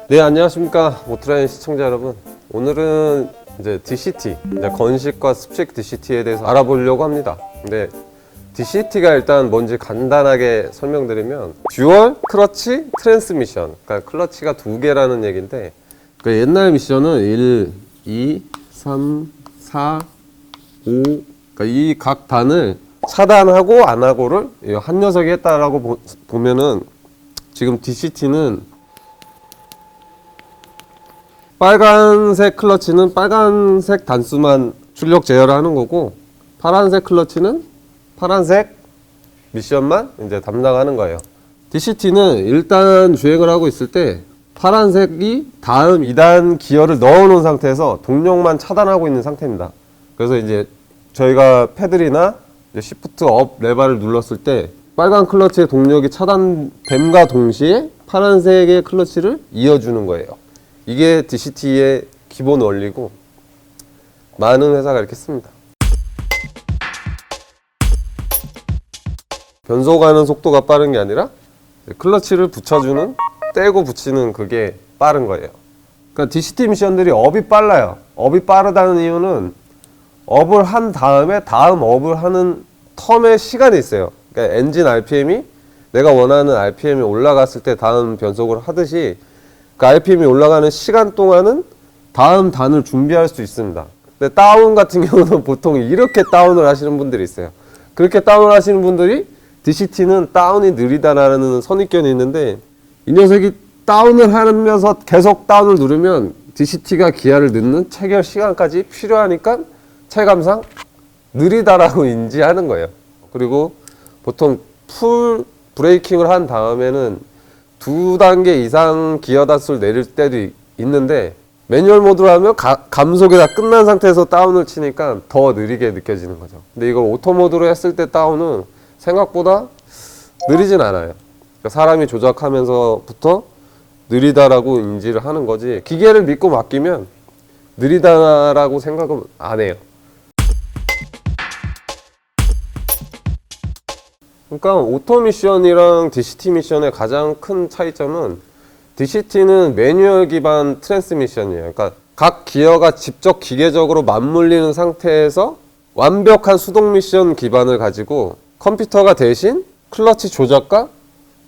네, 안녕하십니까 오토라인 시청자 여러분. 오늘은 이제 DCT, 건식과 습식 DCT에 대해서 알아보려고 합니다. 근데 DCT가 일단 뭔지 간단하게 설명드리면 듀얼 클러치 트랜스미션, 그러니까 클러치가 두 개라는 얘기인데, 그 옛날 미션은 1, 2, 3, 4, 5, 그러니까 이 각 단을 차단하고 안 하고를 한 녀석이 했다라고 보면은, 지금 DCT는 빨간색 클러치는 빨간색 단수만 출력 제어를 하는 거고, 파란색 클러치는 파란색 미션만 이제 담당하는 거예요. DCT는 일단 주행을 하고 있을 때 파란색이 다음 2단 기어를 넣어 놓은 상태에서 동력만 차단하고 있는 상태입니다. 그래서 이제 저희가 패들이나 시프트 업 레버를 눌렀을 때 빨간 클러치의 동력이 차단됨과 동시에 파란색의 클러치를 이어주는 거예요. 이게 DCT의 기본 원리고 많은 회사가 이렇게 씁니다. 변속 가는 속도가 빠른 게 아니라 클러치를 붙여주는, 떼고 붙이는 그게 빠른 거예요. 그러니까 DCT 미션들이 업이 빨라요. 업이 빠르다는 이유는 업을 한 다음에 다음 업을 하는 텀의 시간이 있어요. 그러니까 엔진 RPM이 내가 원하는 RPM이 올라갔을 때 다음 변속을 하듯이 그 RPM이 올라가는 시간 동안은 다음 단을 준비할 수 있습니다. 근데 다운 같은 경우는 보통 이렇게 다운을 하시는 분들이 있어요. 그렇게 다운을 하시는 분들이 DCT는 다운이 느리다라는 선입견이 있는데, 이 녀석이 다운을 하면서 계속 다운을 누르면 DCT가 기아를 넣는 체결 시간까지 필요하니까 체감상 느리다라고 인지하는 거예요. 그리고 보통 풀 브레이킹을 한 다음에는 2단계 이상 기어 단수를 내릴 때도 있는데, 매뉴얼 모드로 하면 감속이 다 끝난 상태에서 다운을 치니까 더 느리게 느껴지는 거죠. 근데 이걸 오토 모드로 했을 때 다운은 생각보다 느리진 않아요. 그러니까 사람이 조작하면서부터 느리다라고 인지를 하는 거지, 기계를 믿고 맡기면 느리다라고 생각은 안 해요. 그러니까 오토 미션이랑 DCT 미션의 가장 큰 차이점은, DCT는 매뉴얼 기반 트랜스미션이에요. 그러니까 각 기어가 직접 기계적으로 맞물리는 상태에서 완벽한 수동 미션 기반을 가지고 컴퓨터가 대신 클러치 조작과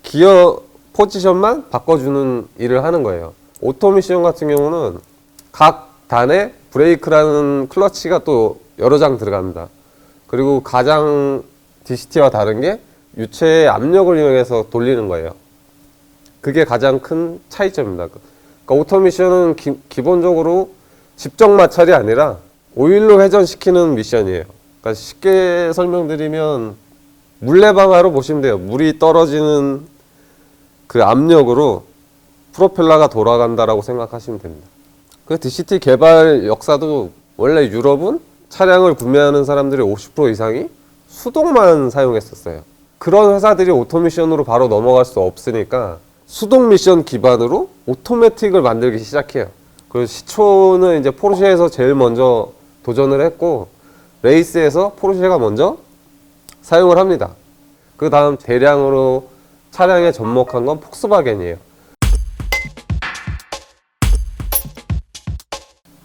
기어 포지션만 바꿔주는 일을 하는 거예요. 오토 미션 같은 경우는 각 단에 브레이크라는 클러치가 또 여러 장 들어갑니다. 그리고 가장 DCT와 다른 게 유체의 압력을 이용해서 돌리는 거예요. 그게 가장 큰 차이점입니다. 그러니까 오토 미션은 기본적으로 집적 마찰이 아니라 오일로 회전시키는 미션이에요. 그러니까 쉽게 설명드리면 물레방아로 보시면 돼요. 물이 떨어지는 그 압력으로 프로펠러가 돌아간다라고 생각하시면 됩니다. 그 DCT 개발 역사도, 원래 유럽은 차량을 구매하는 사람들의 50% 이상이 수동만 사용했었어요. 그런 회사들이 오토미션으로 바로 넘어갈 수 없으니까 수동 미션 기반으로 오토매틱을 만들기 시작해요. 그리고 시초는 이제 포르쉐에서 제일 먼저 도전을 했고, 레이스에서 포르쉐가 먼저 사용을 합니다. 그 다음 대량으로 차량에 접목한 건 폭스바겐이에요.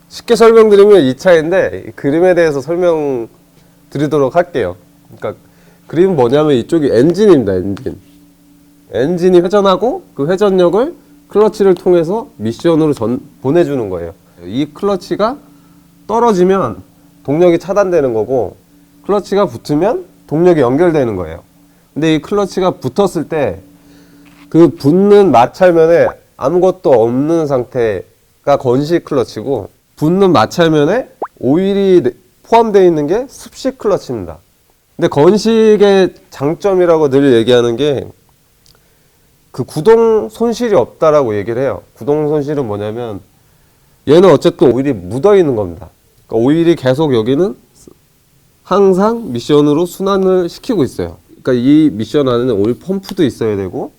쉽게 설명드리면 이 차인데, 이 그림에 대해서 설명드리도록 할게요. 그러니까 그림은 뭐냐면 이쪽이 엔진입니다. 엔진이 회전하고 그 회전력을 클러치를 통해서 미션으로 보내주는 거예요. 이 클러치가 떨어지면 동력이 차단되는 거고, 클러치가 붙으면 동력이 연결되는 거예요. 근데 이 클러치가 붙었을 때 그 붙는 마찰면에 아무것도 없는 상태가 건식 클러치고, 붙는 마찰면에 오일이 포함되어 있는 게 습식 클러치입니다. 근데 건식의 장점이라고 늘 얘기하는 게 그 구동 손실이 없다라고 얘기를 해요. 구동 손실은 뭐냐면, 얘는 어쨌든 오일이 묻어 있는 겁니다. 그러니까 오일이 계속 여기는 항상 미션으로 순환을 시키고 있어요. 그러니까 이 미션 안에는 오일 펌프도 있어야 되고,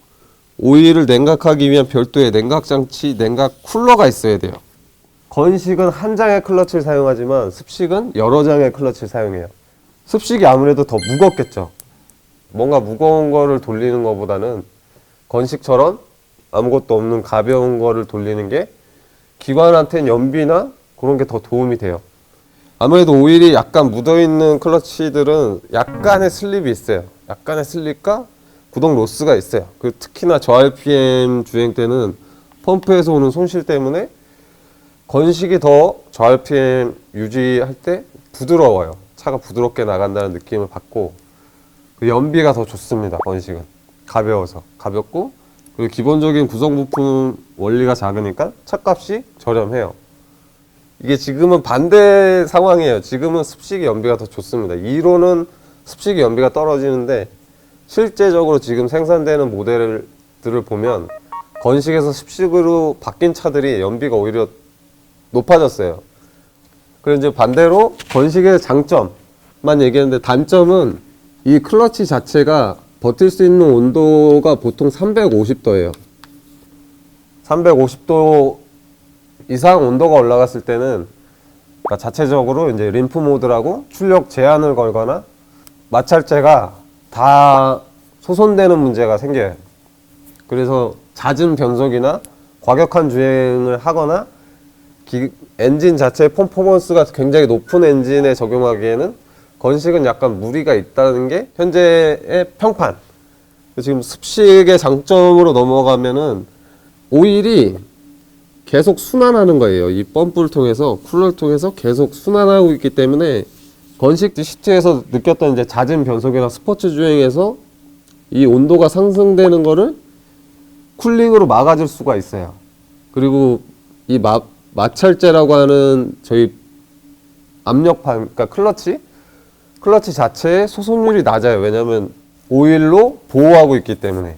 오일을 냉각하기 위한 별도의 냉각 장치, 냉각 쿨러가 있어야 돼요. 건식은 한 장의 클러치를 사용하지만 습식은 여러 장의 클러치를 사용해요. 습식이 아무래도 더 무겁겠죠. 뭔가 무거운 거를 돌리는 것보다는 건식처럼 아무것도 없는 가벼운 거를 돌리는 게 기관한테는 연비나 그런 게 더 도움이 돼요. 아무래도 오일이 약간 묻어있는 클러치들은 약간의 슬립이 있어요. 약간의 슬립과 구동 로스가 있어요. 그 특히나 저RPM 주행 때는 펌프에서 오는 손실 때문에 건식이 더 저RPM 유지할 때 부드러워요. 차가 부드럽게 나간다는 느낌을 받고 그 연비가 더 좋습니다. 건식은 가벼워서 가볍고 그리고 기본적인 구성 부품 원리가 작으니까 차값이 저렴해요. 이게 지금은 반대 상황이에요. 지금은 습식의 연비가 더 좋습니다. 이론은 습식의 연비가 떨어지는데 실제적으로 지금 생산되는 모델들을 보면 건식에서 습식으로 바뀐 차들이 연비가 오히려 높아졌어요. 그리고 이제 반대로 건식의 장점만 얘기했는데 단점은 이 클러치 자체가 버틸 수 있는 온도가 보통 350도예요. 350도 이상 온도가 올라갔을 때는 그러니까 자체적으로 이제 림프 모드라고 출력 제한을 걸거나 마찰재가 다 소손되는 문제가 생겨요. 그래서 잦은 변속이나 과격한 주행을 하거나 엔진 자체의 퍼포먼스가 굉장히 높은 엔진에 적용하기에는 건식은 약간 무리가 있다는 게 현재의 평판. 지금 습식의 장점으로 넘어가면은 오일이 계속 순환하는 거예요. 이 펌프를 통해서 쿨러를 통해서 계속 순환하고 있기 때문에 건식 DCT에서 느꼈던 이제 잦은 변속이나 스포츠 주행에서 이 온도가 상승되는 거를 쿨링으로 막아줄 수가 있어요. 그리고 이 마찰재라고 하는 저희 압력판, 그러니까 클러치 자체의 소속률이 낮아요. 왜냐하면 오일로 보호하고 있기 때문에.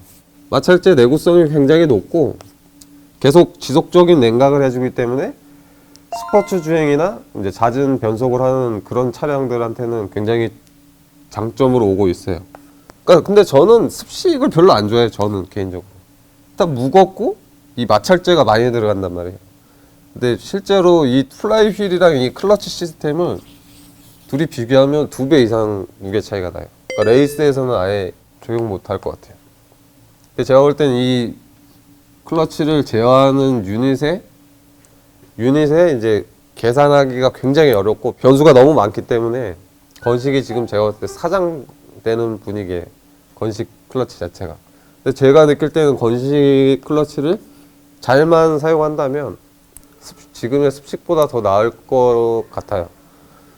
마찰재 내구성이 굉장히 높고 계속 지속적인 냉각을 해주기 때문에 스포츠 주행이나 이제 잦은 변속을 하는 그런 차량들한테는 굉장히 장점으로 오고 있어요. 그러니까 근데 저는 습식을 별로 안 좋아해요. 저는 개인적으로. 일단 무겁고 이 마찰재가 많이 들어간단 말이에요. 근데 실제로 이 플라이 휠이랑 이 클러치 시스템은 둘이 비교하면 2배 이상 무게 차이가 나요. 그러니까 레이스에서는 아예 적용 못 할 것 같아요. 근데 제가 볼 땐 이 클러치를 제어하는 유닛에 이제 계산하기가 굉장히 어렵고 변수가 너무 많기 때문에 건식이 지금 제가 볼 때 사장되는 분위기에 건식 클러치 자체가. 근데 제가 느낄 때는 건식 클러치를 잘만 사용한다면 지금의 습식보다 더 나을 것 같아요.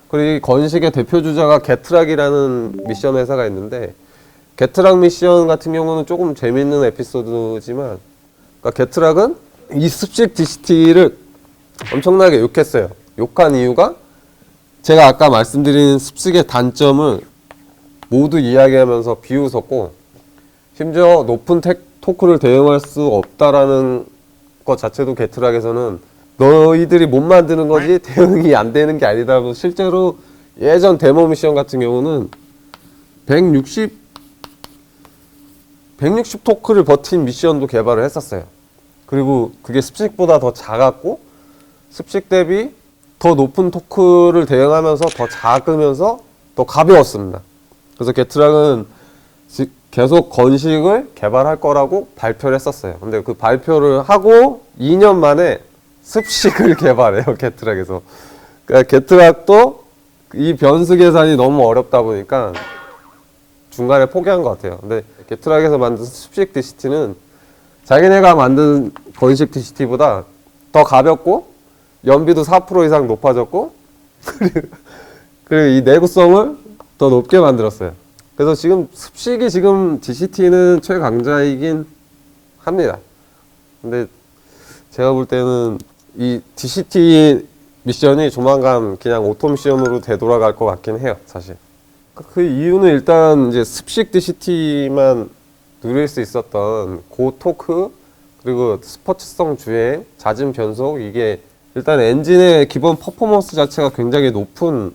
그리고 이 건식의 대표 주자가 게트락이라는 미션 회사가 있는데 게트락 미션 같은 경우는 조금 재밌는 에피소드지만 그러니까 게트락은 이 습식 DCT를 엄청나게 욕했어요. 욕한 이유가 제가 아까 말씀드린 습식의 단점을 모두 이야기하면서 비웃었고 심지어 높은 토크를 대응할 수 없다라는 것 자체도 게트락에서는 너희들이 못 만드는 거지 대응이 안 되는 게 아니다고. 실제로 예전 데모 미션 같은 경우는 160 토크를 버틴 미션도 개발을 했었어요. 그리고 그게 습식보다 더 작았고 습식 대비 더 높은 토크를 대응하면서 더 작으면서 더 가벼웠습니다. 그래서 게트락은 계속 건식을 개발할 거라고 발표를 했었어요. 근데 그 발표를 하고 2년 만에 습식을 개발해요. 게트락에서. 그러니까 게트락도 이 변수 계산이 너무 어렵다 보니까 중간에 포기한 것 같아요. 근데 게트락에서 만든 습식 DCT는 자기네가 만든 건식 DCT보다 더 가볍고 연비도 4% 이상 높아졌고 그리고 이 내구성을 더 높게 만들었어요. 그래서 지금 습식이 지금 DCT는 최강자이긴 합니다. 근데 제가 볼 때는 이 DCT 미션이 조만간 그냥 오토 미션으로 되돌아갈 것 같긴 해요, 사실. 그 이유는 일단 이제 습식 DCT만 누릴 수 있었던 고토크 그리고 스포츠성 주행, 잦은 변속 이게 일단 엔진의 기본 퍼포먼스 자체가 굉장히 높은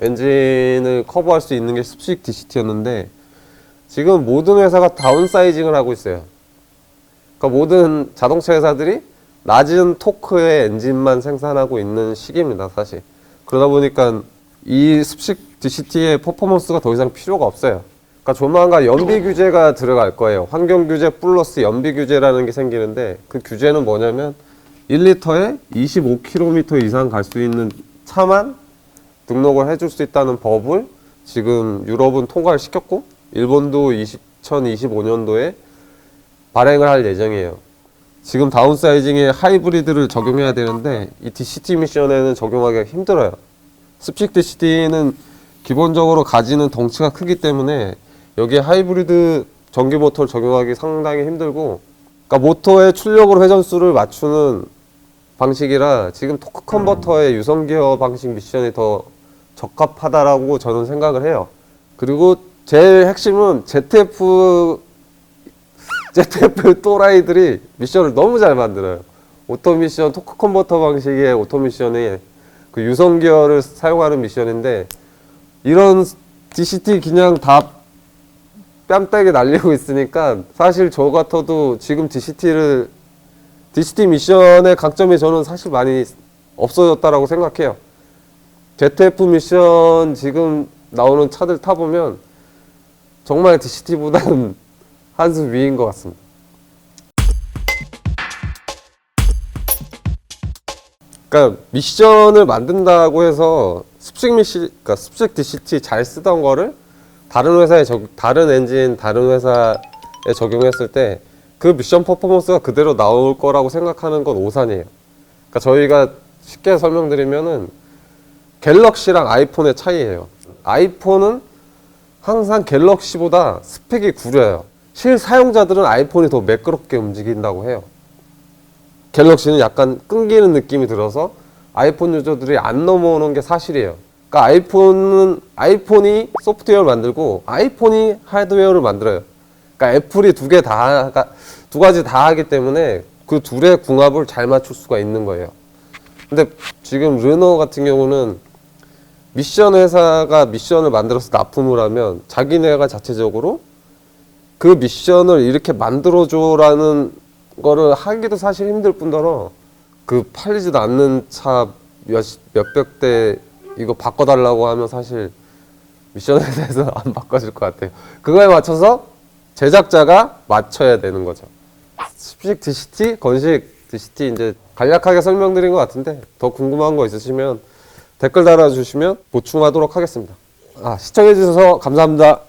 엔진을 커버할 수 있는 게 습식 DCT였는데 지금 모든 회사가 다운사이징을 하고 있어요. 그러니까 모든 자동차 회사들이 낮은 토크의 엔진만 생산하고 있는 시기입니다, 사실. 그러다 보니까 이 습식 DCT의 퍼포먼스가 더 이상 필요가 없어요. 그러니까 조만간 연비 규제가 들어갈 거예요. 환경 규제 플러스 연비 규제라는 게 생기는데 그 규제는 뭐냐면 1리터에 25km 이상 갈 수 있는 차만 등록을 해줄 수 있다는 법을 지금 유럽은 통과를 시켰고 일본도 2025년도에 발행을 할 예정이에요. 지금 다운사이징에 하이브리드를 적용해야 되는데 이 DCT 미션에는 적용하기가 힘들어요. 습식 DCT는 기본적으로 가지는 덩치가 크기 때문에 여기에 하이브리드 전기 모터를 적용하기 상당히 힘들고, 그러니까 모터의 출력으로 회전수를 맞추는 방식이라 지금 토크 컨버터의 유선 기어 방식 미션이 더 적합하다라고 저는 생각을 해요. 그리고 제일 핵심은 ZF 또라이들이 미션을 너무 잘 만들어요. 오토 미션, 토크 컨버터 방식의 오토 미션이 그 유선 기어를 사용하는 미션인데 이런 DCT 그냥 다 뺨때게 날리고 있으니까 사실 저 같아도 지금 DCT 미션의 강점이 저는 사실 많이 없어졌다라고 생각해요. ZF 미션 지금 나오는 차들 타보면 정말 DCT보다는 한 수 위인 것 같습니다. 그러니까 미션을 만든다고 해서 그러니까 습식 DCT 잘 쓰던 거를 다른 엔진, 다른 회사에 적용했을 때 그 미션 퍼포먼스가 그대로 나올 거라고 생각하는 건 오산이에요. 그러니까 저희가 쉽게 설명드리면은 갤럭시랑 아이폰의 차이예요. 아이폰은 항상 갤럭시보다 스펙이 구려요. 실사용자들은 아이폰이 더 매끄럽게 움직인다고 해요. 갤럭시는 약간 끊기는 느낌이 들어서 아이폰 유저들이 안 넘어오는 게 사실이에요. 그러니까 아이폰이 소프트웨어를 만들고 아이폰이 하드웨어를 만들어요. 그러니까 애플이 두 가지 다 하기 때문에 그 둘의 궁합을 잘 맞출 수가 있는 거예요. 근데 지금 르노 같은 경우는 미션 회사가 미션을 만들어서 납품을 하면 자기네가 자체적으로 그 미션을 이렇게 만들어줘라는 거를 하기도 사실 힘들 뿐더러 그 팔리지도 않는 차 몇백 대 이거 바꿔달라고 하면 사실 미션에 대해서 안 바꿔줄 것 같아요. 그거에 맞춰서 제작자가 맞춰야 되는 거죠. 습식 DCT, 건식 DCT 이제 간략하게 설명드린 것 같은데 더 궁금한 거 있으시면 댓글 달아주시면 보충하도록 하겠습니다. 시청해주셔서 감사합니다.